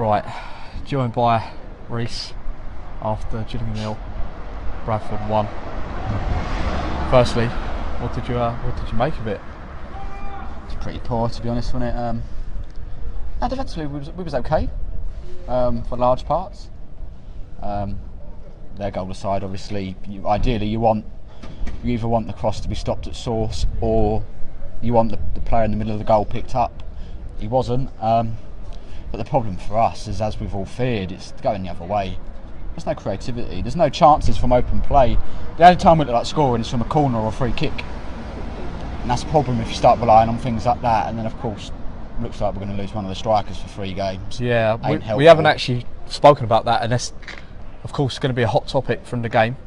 Right, joined by Reece after Gillingham 0, Bradford 1. Firstly, what did you make of it? It's pretty poor, to be honest, wasn't it? No, defensively we was okay for large parts. Their goal aside, obviously, ideally you either want the cross to be stopped at source, or you want the player in the middle of the goal picked up. He wasn't. But the problem for us is, as we've all feared, it's going the other way. There's no creativity. There's no chances from open play. The only time we look like scoring is from a corner or a free kick. And that's a problem if you start relying on things like that. And then, of course, it looks like we're going to lose one of the strikers for 3 games. Yeah, we haven't actually spoken about that, and that's, of course, going to be a hot topic from the game.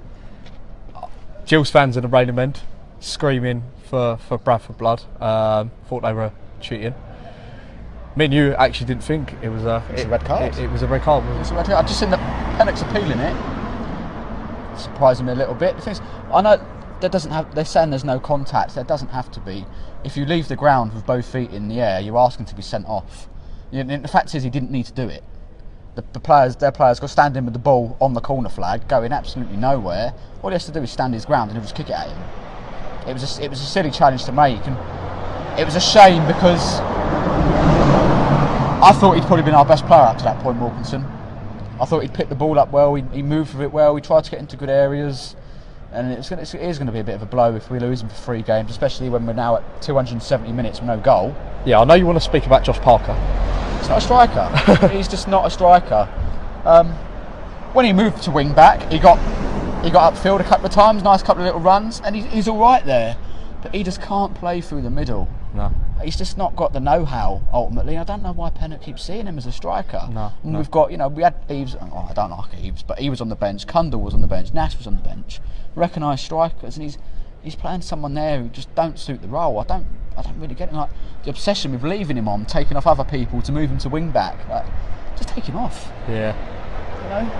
Gills fans in the Rainham end screaming for Bradford blood. Thought they were cheating. Me and you actually didn't think it was a red card. It was a red card. It's a red card. I've just seen the Pennock's appealing it. Surprising me a little bit. The thing is, I know they're saying there's no contact. There doesn't have to be. If you leave the ground with both feet in the air, you're asking to be sent off. The fact is, he didn't need to do it. Their players got standing with the ball on the corner flag, going absolutely nowhere. All he has to do is stand his ground and he'll just kick it at him. It was a silly challenge to make, and it was a shame because I thought he'd probably been our best player up to that point, Wilkinson. I thought he'd picked the ball up well, he moved with it well, he tried to get into good areas, and it is going to be a bit of a blow if we lose him for 3 games, especially when we're now at 270 minutes with no goal. Yeah, I know you want to speak about Josh Parker. He's not a striker. He's just not a striker. When he moved to wing back, he got upfield a couple of times, nice couple of little runs, and he's all right there. But he just can't play through the middle. No. He's just not got the know-how, ultimately. I don't know why Pennock keeps seeing him as a striker. No. We've got, we had Eves, I don't like Eves, but he was on the bench, Kundal was on the bench, Nash was on the bench. Recognised strikers, and he's playing someone there who just don't suit the role. I don't really get it. Like, the obsession with leaving him on, taking off other people to move him to wing-back. Like, just take him off. Yeah. You know?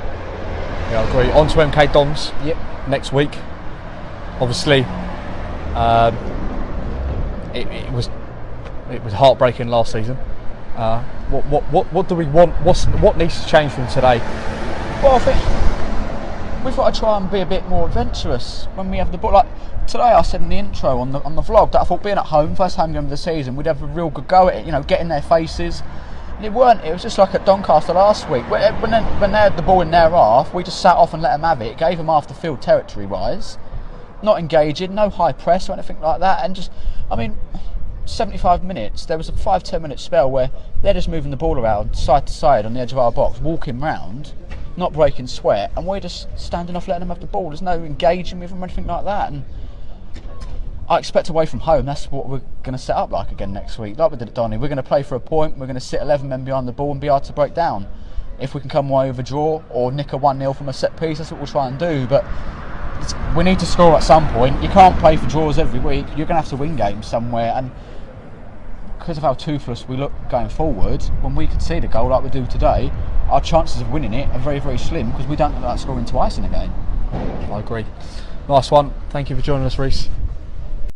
Yeah, I agree. On to MK Dons. Yep. Next week. Obviously, it was heartbreaking last season. What do we want? What needs to change from today? Well, I think we've got to try and be a bit more adventurous when we have the ball. Like today, I said in the intro on the vlog that I thought being at home, first home game of the season, we'd have a real good go at it. Get in their faces. And it weren't. It was just like at Doncaster last week. When they had the ball in their half, we just sat off and let them have it. Gave them half the field territory-wise. Not engaging, no high press or anything like that, and 75 minutes, there was a 5-10 minute spell where they're just moving the ball around side to side on the edge of our box, walking round, not breaking sweat, and we're just standing off letting them have the ball. There's no engaging with them or anything like that, and I expect away from home that's what we're going to set up like again next week, like we did at Donny. We're going to play for a point, we're going to sit 11 men behind the ball and be hard to break down. If we can come away with a draw or nick a 1-0 from a set piece, that's what we'll try and do, but we need to score at some point. You can't play for draws every week. You're going to have to win games somewhere, and because of how toothless we look going forward, when we concede a goal like we do today, our chances of winning it are very, very slim because we don't look like scoring twice in a game. I agree. Nice one. Thank you for joining us, Reece.